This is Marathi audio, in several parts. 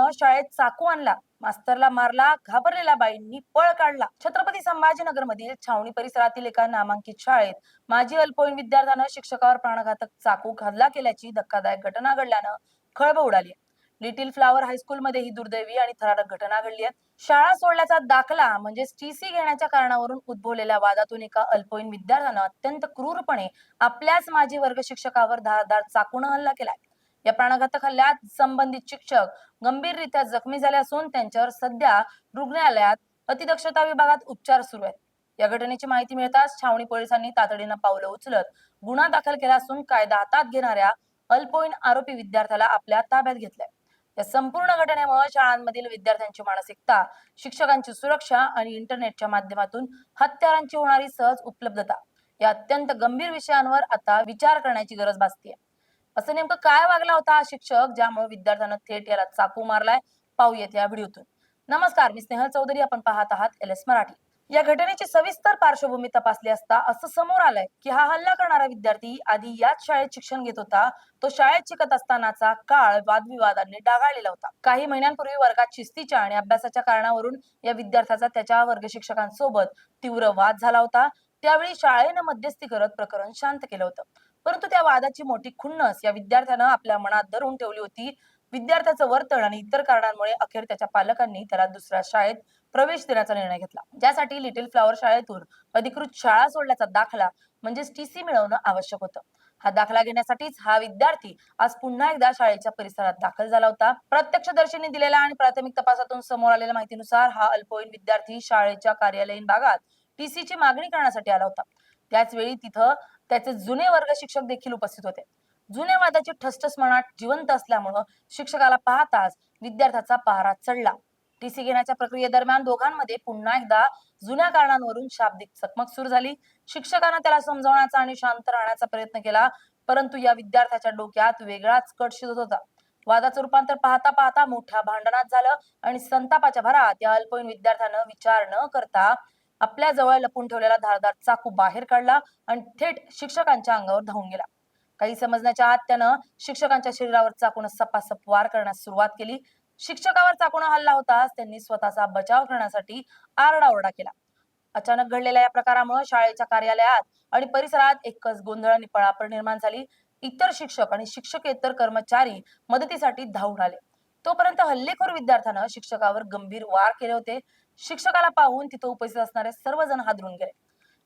विद्यार्थ्यानं शाळेत चाकू आणला, मास्तरला मारला, घाबरलेल्या बाईंनी पळ काढला. छत्रपती संभाजीनगर मधील छावणी परिसरातील एका नामांकित शाळेत माजी अल्पवयीन विद्यार्थ्यानं शिक्षकावर प्राणघातक चाकू हल्ला केल्याची धक्कादायक घटना घडल्यानं खळबळ उडाली. लिटिल फ्लावर हायस्कूल मध्ये ही दुर्दैवी आणि थरारक घटना घडली आहे. शाळा सोडल्याचा दाखला म्हणजेच टीसी घेण्याच्या कारणावरून उद्भवलेल्या वादातून एका अल्पवयीन विद्यार्थ्यानं अत्यंत क्रूरपणे आपल्याच माजी वर्ग शिक्षकावर धारदार चाकूने हल्ला केलाय. या प्राणघातक हल्ल्यात संबंधित शिक्षक गंभीररित्या जखमी झाले असून त्यांच्यावर सध्या रुग्णालयात अतिदक्षता विभागात उपचार सुरू आहेत. या घटनेची माहिती मिळताच छावणी पोलिसांनी तातडीनं पावलं उचलत गुन्हा दाखल केला असून कायदा हातात घेणाऱ्या अल्पवयीन आरोपी विद्यार्थ्याला आपल्या ताब्यात घेतलंय. या संपूर्ण घटनेमुळे शाळांमधील विद्यार्थ्यांची मानसिकता, शिक्षकांची सुरक्षा आणि इंटरनेटच्या माध्यमातून हत्यारांची होणारी सहज उपलब्धता या अत्यंत गंभीर विषयांवर आता विचार करण्याची गरज भासतीये. असं नेमकं काय वागला होता हा शिक्षक ज्यामुळे विद्यार्थ्यानं थेट याला चाकू मारलाय? पाहूयात या व्हिडिओतून. नमस्कार, मी स्नेहल चौधरी. आपण पाहत आहात LS मराठी. या घटनेची सविस्तर पार्श्वभूमी तपासली असता असं समोर आलंय की हा हल्ला करणारा विद्यार्थी आधी याच शाळेत शिक्षण घेत होता. तो शाळेत शिकत असतानाचा काळ वादविवादांनी डागाळलेला होता. काही महिन्यांपूर्वी वर्गात शिस्तीच्या आणि अभ्यासाच्या कारणावरून या विद्यार्थ्याचा त्याच्या वर्ग शिक्षकांसोबत तीव्र वाद झाला होता. त्यावेळी शाळेनं मध्यस्थी करत प्रकरण शांत केलं होतं. परंतु त्या वादाची मोठी खुन्नस या विद्यार्थ्यानं आपल्या मनात धरून ठेवली होती. विद्यार्थ्याचं वर्तन आणि इतर कारणांमुळे अखेर त्याच्या पालकांनी त्याला दुसऱ्या शाळेत प्रवेश देण्याचा निर्णय घेतला, ज्यासाठी लिटिल फ्लॉवर शाळेतून अधिकृत शाळा सोडल्याचा दाखला म्हणजेच टीसी मिळवणं आवश्यक होतं. हा दाखला घेण्यासाठीच हा विद्यार्थी आज पुन्हा एकदा शाळेच्या परिसरात दाखल झाला होता. प्रत्यक्षदर्शींनी दिलेल्या आणि प्राथमिक तपासातून समोर आलेल्या माहितीनुसार हा अल्पवयीन विद्यार्थी शाळेच्या कार्यालयीन भागात टीसीची मागणी करण्यासाठी आला होता. त्याच वेळी तिथं त्याचे जुने वर्ग शिक्षक देखील उपस्थित होते. जुन्या वादाची ठसठस मनात जिवंत असल्यामुळं शिक्षकाला पाहताच विद्यार्थ्याचा पहारा चढला. टीसी घेण्याच्या प्रक्रियेदरम्यान दोघांमध्ये पुन्हा एकदा जुन्या कारणांवरून शाब्दिक चकमक सुरू झाली. शिक्षकानं त्याला समजावण्याचा आणि शांत राहण्याचा प्रयत्न केला, परंतु या विद्यार्थ्याच्या डोक्यात वेगळाच कट शिजत होता. वादाचं रूपांतर पाहता पाहता मोठ्या भांडणात झालं आणि संतापाच्या भरात या अल्पवयीन विद्यार्थ्यानं विचार न करता आपल्या जवळ लपून ठेवलेला धारदार चाकू बाहेर काढला आणि थेट शिक्षकांच्या अंगावर धावून गेला. काही समजण्याच्या आत त्यानं शिक्षकांच्या शरीरावर चाकून सपासप वार करण्यास सुरुवात केली. शिक्षकावर चाकून हल्ला होताच त्यांनी स्वतःचा बचाव करण्यासाठी आरडाओरडा केला. अचानक घडलेल्या या प्रकारामुळे शाळेच्या कार्यालयात आणि परिसरात एकच गोंधळ आणि पळापळ निर्माण झाली. इतर शिक्षक आणि शिक्षकेतर कर्मचारी मदतीसाठी धावून आले. तोपर्यंत हल्लेखोर विद्यार्थ्यानं शिक्षकावर गंभीर वार केले होते. शिक्षकाला पाहून तिथं उपस्थित असणारे सर्वजण हादरून गेले.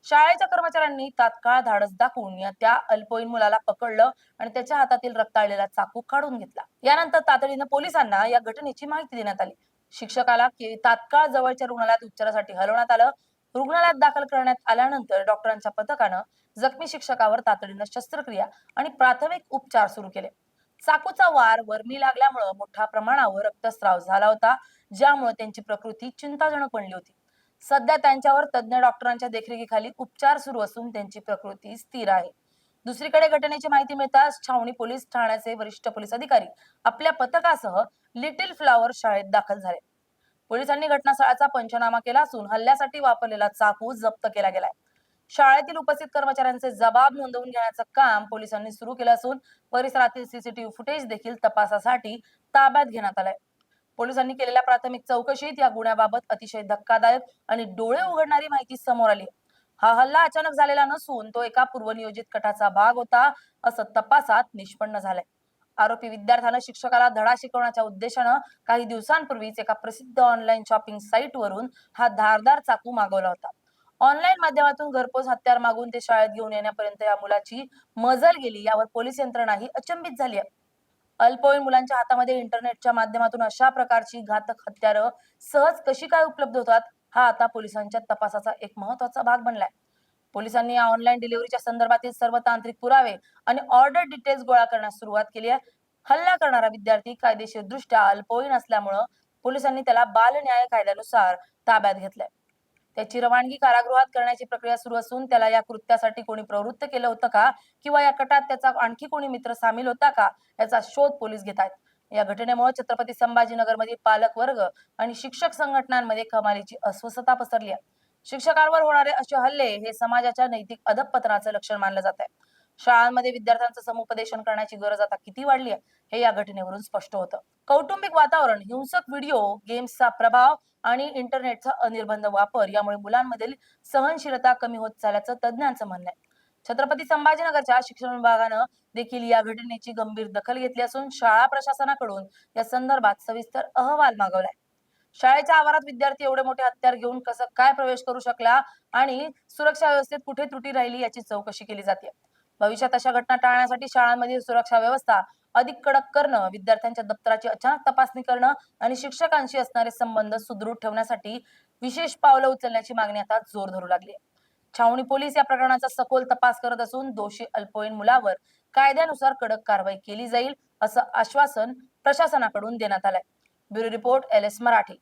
शाळेच्या कर्मचाऱ्यांनी तात्काळ धाडस दाखवून त्या अल्पवयीन मुलाला पकडलं आणि त्याच्या हातातील रक्ताळलेला चाकू काढून घेतला. यानंतर तातडीनं पोलिसांना या घटनेची माहिती देण्यात आली. शिक्षकाला तात्काळ जवळच्या रुग्णालयात उपचारासाठी हलवण्यात आलं. रुग्णालयात दाखल करण्यात आल्यानंतर डॉक्टरांच्या पथकानं जखमी शिक्षकावर तातडीनं शस्त्रक्रिया आणि प्राथमिक उपचार सुरू केले. चाकूचा वार वर्मी लागल्यामुळे मोठ्या प्रमाणावर रक्तस्राव झाला होता, ज्यामुळे त्यांची प्रकृती चिंताजनक बनली होती. सध्या त्यांच्यावर तज्ञ डॉक्टरांच्या देखरेखीखाली उपचार सुरू असून त्यांची प्रकृती स्थिर आहे. दुसरीकडे घटनेची माहिती मिळताच छावणी पोलीस ठाण्याचे वरिष्ठ पोलीस अधिकारी आपल्या पथकासह लिटिल फ्लॉवर शाळेत दाखल झाले. पोलिसांनी घटनास्थळाचा पंचनामा केला असून हल्ल्यासाठी वापरलेला चाकू जप्त केला गेलाय. शाळेतील उपस्थित कर्मचाऱ्यांचे जबाब नोंदवून घेण्याचं काम पोलिसांनी सुरू केलं असून परिसरातील सीसीटीव्ही फुटेज देखील तपासासाठी ताब्यात घेण्यात आलंय. पोलिसांनी केलेल्या प्राथमिक चौकशीत या गुन्ह्याबाबत अतिशय धक्कादायक आणि डोळे उघडणारी माहिती समोर आली. हा हल्ला अचानक झालेला नसून तो एका पूर्वनियोजित कटाचा भाग होता, असं तपासात निष्पन्न झालंय. आरोपी विद्यार्थ्यानं शिक्षकाला धडा शिकवण्याच्या उद्देशानं काही दिवसांपूर्वीच एका प्रसिद्ध ऑनलाईन शॉपिंग साईट वरून हा धारदार चाकू मागवला होता. ऑनलाईन माध्यमातून घरपोच हत्यार मागून ते शाळेत घेऊन येण्यापर्यंत या मुलाची मजल गेली, यावर पोलीस यंत्रणाही अचंबित झाली आहे. अल्पवयीन मुलांच्या हातामध्ये इंटरनेटच्या माध्यमातून अशा प्रकारची घातक हत्यारं सहज कशी काय उपलब्ध होतात, हा आता पोलिसांच्या तपासाचा एक महत्वाचा भाग बनलाय. पोलिसांनी या ऑनलाईन डिलिव्हरीच्या संदर्भातील सर्व तांत्रिक पुरावे आणि ऑर्डर डिटेल्स गोळा करण्यास सुरुवात केली आहे. हल्ला करणारा विद्यार्थी कायदेशीरदृष्ट्या अल्पवयीन असल्यामुळं पोलिसांनी त्याला बाल न्याय कायद्यानुसार ताब्यात घेतलंय. त्याची रवानगी कारागृहात करण्याची प्रक्रिया सुरू असून त्याला या कृत्यासाठी कोणी प्रवृत्त केलं होतं का किंवा या कटात त्याचा आणखी कोणी मित्र सामील होता का, याचा शोध पोलीस घेत आहेत. या घटनेमुळे छत्रपती संभाजीनगर मधील पालक वर्ग आणि शिक्षक संघटनांमध्ये कमालीची अस्वस्थता पसरली आहे. शिक्षकांवर होणारे असे हल्ले हे समाजाच्या नैतिक अधःपतनाचं लक्षण मानलं जात आहे. शाळांमध्ये विद्यार्थ्यांचं समुपदेशन करण्याची गरज आता किती वाढली आहे हे या घटनेवरून स्पष्ट होतं. कौटुंबिक वातावरण, हिंसक व्हिडिओ गेम्सचा प्रभाव आणि इंटरनेटचा अनिर्बंध वापर यामुळे मुलांमधील सहनशीलता कमी होत चालल्याचं तज्ज्ञांचं म्हणणं आहे. छत्रपती संभाजीनगरच्या शिक्षण विभागानं देखील या घटनेची गंभीर दखल घेतली असून शाळा प्रशासनाकडून या संदर्भात सविस्तर अहवाल मागवलाय. शाळेच्या आवारात विद्यार्थी एवढे मोठे हत्यार घेऊन कसं काय प्रवेश करू शकला आणि सुरक्षा व्यवस्थेत कुठे त्रुटी राहिली याची चौकशी केली जाते. भविष्यात अशा घटना टाळण्यासाठी शाळांमधील सुरक्षा व्यवस्था अधिक कडक करणं, विद्यार्थ्यांच्या दप्तराची अचानक तपासणी करणं आणि शिक्षकांशी असणारे संबंध सुदृढ ठेवण्यासाठी विशेष पावलं उचलण्याची मागणी आता जोर धरू लागली आहे. छावणी पोलीस या प्रकरणाचा सखोल तपास करत असून दोषी अल्पवयीन मुलावर कायद्यानुसार कडक कारवाई केली जाईल असं आश्वासन प्रशासनाकडून देण्यात आलंय. Bureau report LS Marathi.